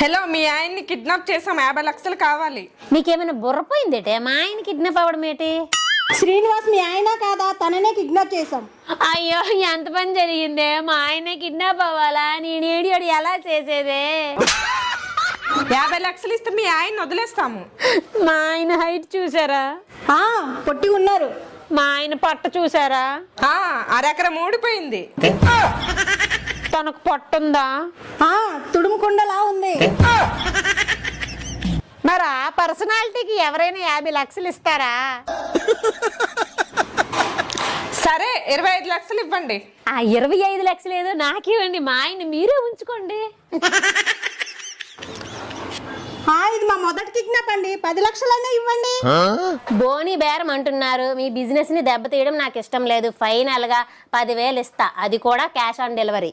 Hello, మీ ఆయన్ని kidnap చేసాం, 50 లక్షలు కావాలి. నీకేమైనా బుర్రపోయిందేటే? మా ఆయన కిడ్నాప్ అవ్వడం ఏంటి? శ్రీనివాస్ మీ ఆయన కాదా? తననే కిడ్నాప్ చేసాం. అయ్యో, ఎంత పని జరిగిందే! మా ఆయన కిడ్నాప్ అవ్వాలా? నేను ఏడియోడు ఎలా చేసేదే? 50 లక్షలు ఇస్తే మీ ఆయన్ని వదిలేస్తాము. మా ఆయన హైట్ చూసారా? పొట్టి ఉన్నారు. మా ఆయన పొట్ట చూసారా? అరెకరం ఊడిపోయింది. తనకు పొట్టుందా? తుడుముకుండలా ఉంది. మరి ఆ పర్సనాలిటీకి ఎవరైనా 50 లక్షలు ఇస్తారా? సరే, 25 లక్షలు ఇవ్వండి. ఆ 25 లక్షలు ఏదో నాకివ్వండి, మా ఆయన మీరే ఉంచుకోండి. ఇది మా మొదటి కిడ్నాప్ అండి, 10 లక్షలైనా ఇవ్వండి. బోని బేరం అంటున్నారు. మీ బిజినెస్ ని దెబ్బతీయడం నాకు ఇష్టం లేదు. ఫైనల్ గా 10,000 ఇస్తా, అది కూడా క్యాష్ ఆన్ డెలివరీ.